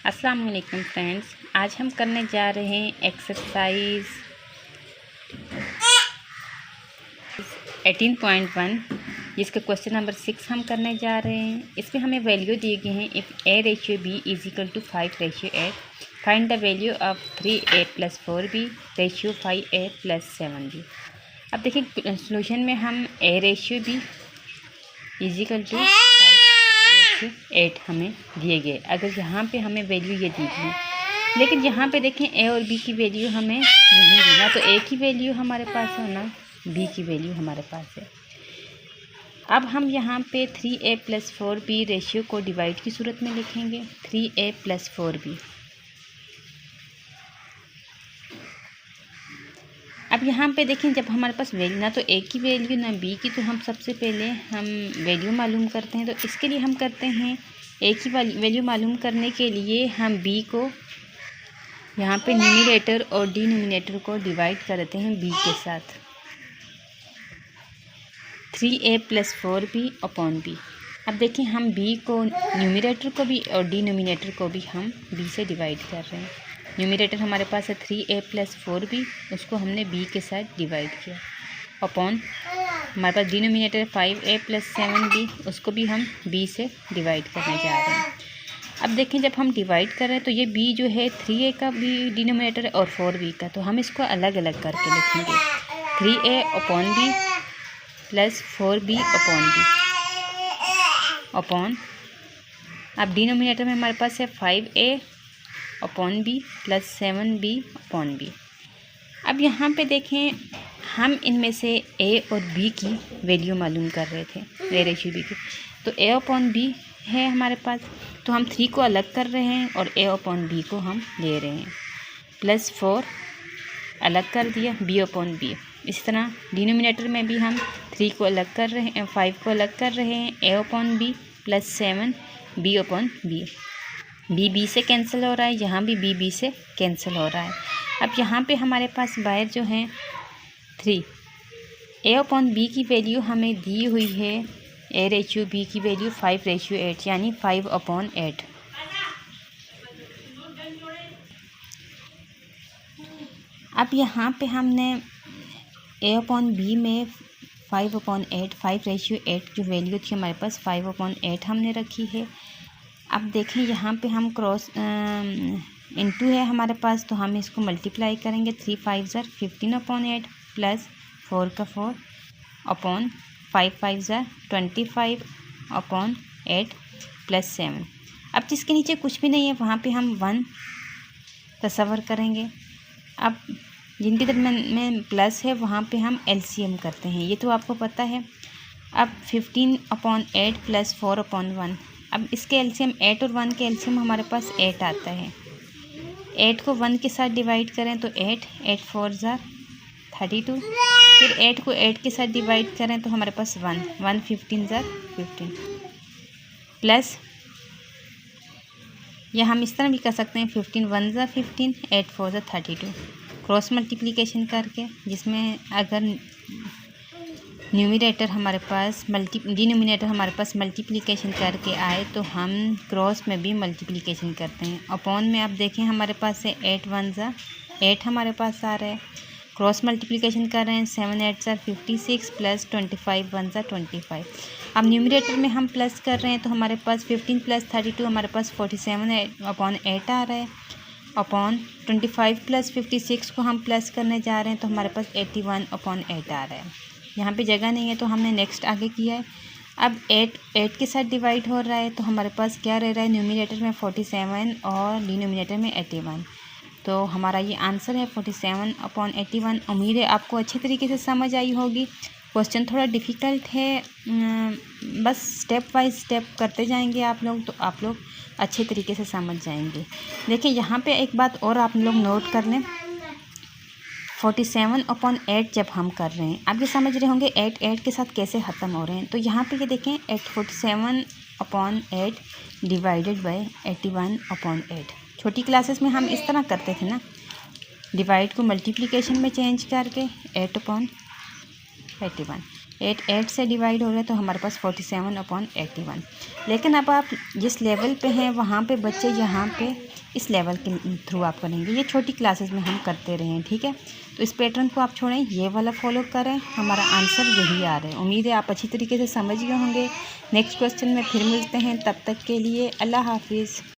अस्सलाम वालेकुम फ्रेंड्स, आज हम करने जा रहे हैं एक्सरसाइज 18.1 जिसका क्वेश्चन नंबर 6 हम करने जा रहे हैं। इसमें हमें वैल्यू दिए गए हैं। If a ratio b is equal to 5 ratio 8, find the value of 3a + 4b ratio 5a + 7b। अब देखिए सोल्यूशन में हम a ratio b is equal to 8 हमें दिए गए। अगर यहाँ पे हमें वैल्यू ये दी है, लेकिन यहाँ पे देखें a और b की वैल्यू हमें नहीं दी, ना तो a की वैल्यू हमारे पास है ना b की वैल्यू हमारे पास है। अब हम यहाँ पे 3a + 4b रेशियो को डिवाइड की सूरत में लिखेंगे। 3a + 4b। अब यहाँ पे देखें जब हमारे पास वैल्यू ना तो a की वैल्यू ना b की, तो हम सबसे पहले हम वैल्यू मालूम करते हैं। तो इसके लिए हम करते हैं a की वैल्यू मालूम करने के लिए हम b को यहाँ पे न्यूमरेटर और डिनोमिनेटर को डिवाइड करते हैं b के साथ। 3a + 4b upon b। अब देखिए हम b को न्यूमरेटर को भी और डिनोमिनेटर को भी हम b से डिवाइड कर रहे हैं। न्यूमरेटर हमारे पास है 3a + 4b, उसको हमने b के साथ डिवाइड किया। अपॉन हमारे पास डिनोमिनेटर 5a + 7b, उसको भी हम b से डिवाइड करने जा रहे हैं। अब देखें जब हम डिवाइड कर रहे हैं तो ये b जो है 3a का भी डिनोमिनेटर है और 4b का, तो हम इसको अलग अलग करके लिखेंगे। 3a upon b + 4b upon b upon, अब डिनोमिनेटर में हमारे पास है 5a upon b + 7b upon b। अब यहाँ पे देखें हम इनमें से a और b की वैल्यू मालूम कर रहे थे, a रेशियो b की। तो a अपॉन b है हमारे पास, तो हम 3 को अलग कर रहे हैं और a अपॉन b को हम ले रहे हैं। +4 अलग कर दिया, b अपॉन b। इस तरह डिनोमिनेटर में भी हम 3 को अलग कर रहे हैं, 5 को अलग कर रहे हैं, a upon b + 7 b upon b। b b से कैंसिल हो रहा है, यहाँ भी b b से कैंसिल हो रहा है। अब यहाँ पे हमारे पास बाहर जो है 3, a अपॉन b की वैल्यू हमें दी हुई है, a रेशियो b की वैल्यू 5 रेशियो 8 यानी 5 अपॉन 8। अब यहाँ पे हमने a अपॉन b में 5 अपॉन 8, 5 रेशियो 8 जो वैल्यू थी हमारे पास 5 अपॉन 8 हमने रखी है। अब देखें यहाँ पे हम क्रॉस इनटू है हमारे पास, तो हम इसको मल्टीप्लाई करेंगे। 3 5 ज़र 15 अपॉन 8 प्लस 4 का 4 अपॉन 5 5 ज़र 25 अपॉन 8 प्लस 7। अब जिसके नीचे कुछ भी नहीं है वहाँ पे हम 1 तस्वर करेंगे। अब जिनके दरमियान में प्लस है वहाँ पे हम एलसीएम करते हैं, ये तो आपको पता है। अब 15 अपॉन 8 प्लस 4 अपॉन 1। अब इसके एलसीएम 8 और 1 के एलसीएम हमारे पास 8 आता है। 8 को 1 के साथ डिवाइड करें तो 8 8 4 ज़र 32, फिर 8 को 8 के साथ डिवाइड करें तो हमारे पास 1 1 15 ज़र 15 प्लस, या हम इस तरह भी कर सकते हैं 15 1 ज़र 15 8 4 ज़र 32 क्रॉस मल्टीप्लिकेशन करके, जिसमें अगर न्यूमरेटर हमारे पास डिनोमिनेटर हमारे पास मल्टीप्लिकेशन करके आए तो हम क्रॉस में भी मल्टीप्लिकेशन करते हैं। अपॉन में आप देखें हमारे पास है 8 1 ज़ा 8 हमारे पास आ रहा है, क्रॉस मल्टीप्लिकेशन कर रहे हैं 7 8 ज़ा 56 प्लस 25 1 ज़ा 25। अब न्यूमरेटर में हम प्लस कर रहे हैं तो हमारे पास 15 + 32 हमारे पास 47 अपॉन 8 आ रहा है। अपॉन 25 + 56 को हम प्लस करने जा रहे हैं तो हमारे पास 81 अपॉन 8 आ रहा है। यहाँ पे जगह नहीं है तो हमने नेक्स्ट आगे किया है। अब 8 के साथ डिवाइड हो रहा है तो हमारे पास क्या रह रहा है, न्यूमरेटर में 47 और डिनोमिनेटर में 81। तो हमारा ये आंसर है 47 अपॉन 81। उम्मीद है आपको अच्छे तरीके से समझ आई होगी। क्वेश्चन थोड़ा डिफ़िकल्ट है, बस स्टेप बाय स्टेप करते जाएंगे आप लोग तो आप लोग अच्छे तरीके से समझ जाएंगे। देखिए यहाँ पे एक बात और आप लोग नोट कर लें, 47 अपॉन 8 जब हम कर रहे हैं, आप ये समझ रहे होंगे 8 8 के साथ कैसे ख़त्म हो रहे हैं। तो यहाँ पे ये देखें 47 अपॉन 8 डिवाइडेड बाय 81 अपॉन 8। छोटी क्लासेस में हम इस तरह करते थे ना, डिवाइड को मल्टीप्लिकेशन में चेंज करके 8 अपॉन 81। 8 से डिवाइड हो रहा है तो हमारे पास 47/81। लेकिन अब आप जिस लेवल पे हैं वहाँ पे बच्चे यहाँ पे इस लेवल के थ्रू आप करेंगे। ये छोटी क्लासेस में हम करते रहें, ठीक है। तो इस पैटर्न को आप छोड़ें, ये वाला फॉलो करें, हमारा आंसर यही आ रहा है। उम्मीद है आप अच्छी तरीके से समझ गए होंगे। नेक्स्ट क्वेश्चन में फिर मिलते हैं, तब तक के लिए अल्लाह हाफिज़।